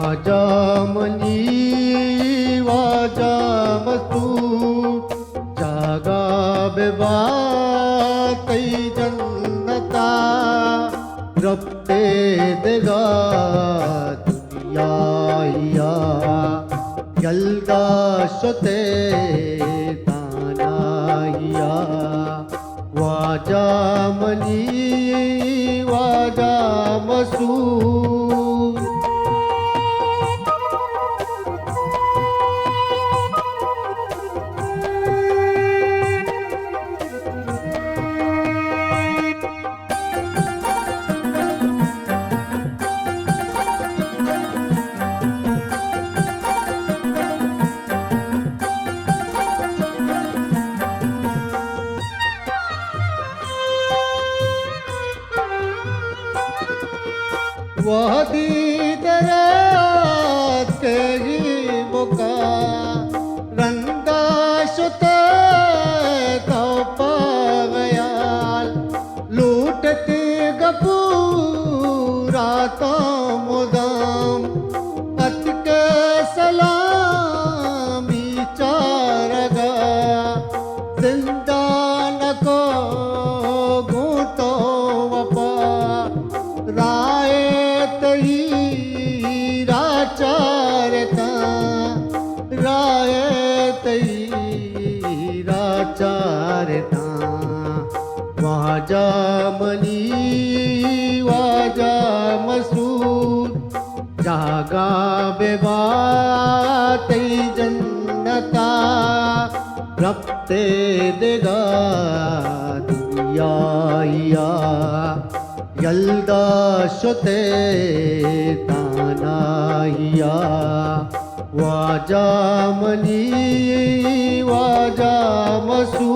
वाजामनी वाजामसू जागा बेबा कई जन्नता रब्ते देगा दुनिया यल्दा शते तानाया वाजामनी वाजामसू वह दीदरात के ही मुका रंगा शुते तो पागयाल लूटती गपूरा तो मुदाम अत के सलामी चारगा जिंदान को घूटो वपा राय राचारता राचारता वाजामनी वाजामसूद जागा बेबा तई जन्नता रब्ते देगा दुनिया यल्दा शते तानाया वाजामनी वाजामसू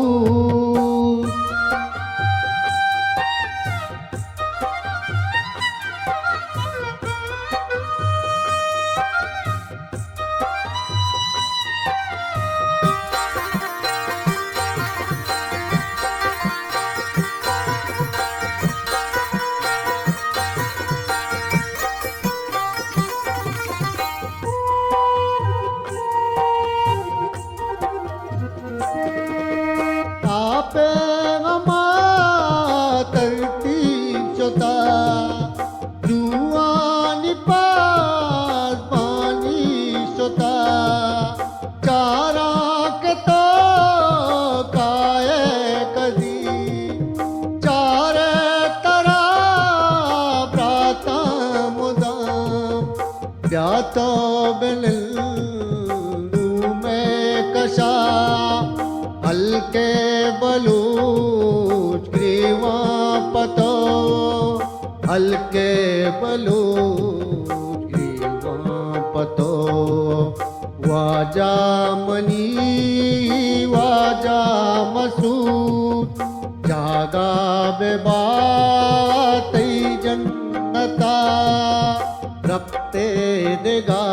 जुआनी पास पानी सोता चारा के तो काए कदी चारे तरा प्राता मुदाम प्यातो बिलू में कशा हल्के बलूच ग्रीवा पतो हल्के बलूच ग्रीवा पतो वाजामनी वाजामसूद जागा बेबा तई जन्नता रब्ते देगा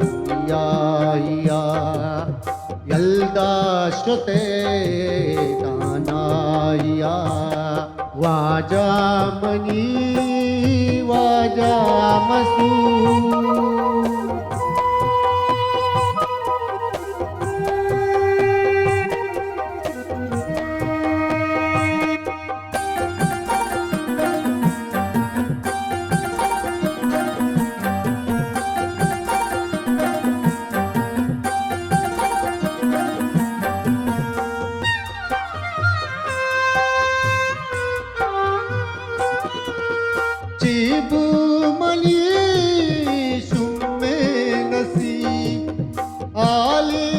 दुनिया यल्दा शते तानाया वाजामनी वाजामसू चिबुमली शुम्मे नसीब आली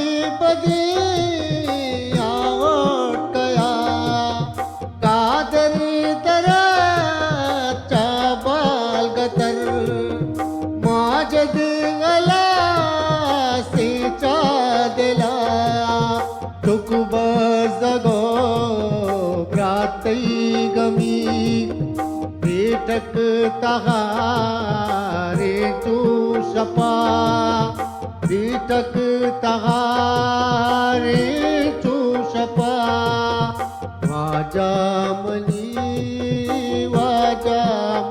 बगे आवटया कादर तरा चाबाल गतर माजद गला से चादला तुकुब जगो प्रातई गमी बेटक तहारे तू शपा बेटक तहारे तू शपा वाजा मनी वाजा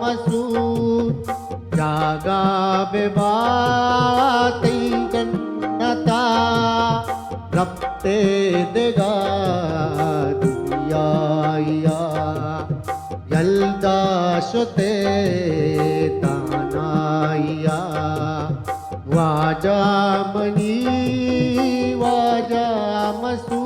मसूद जागा बेबाती जन्नता रब्ते देगा दुनिया यल्दाशते तानाया वाजा मनी वाजा मसू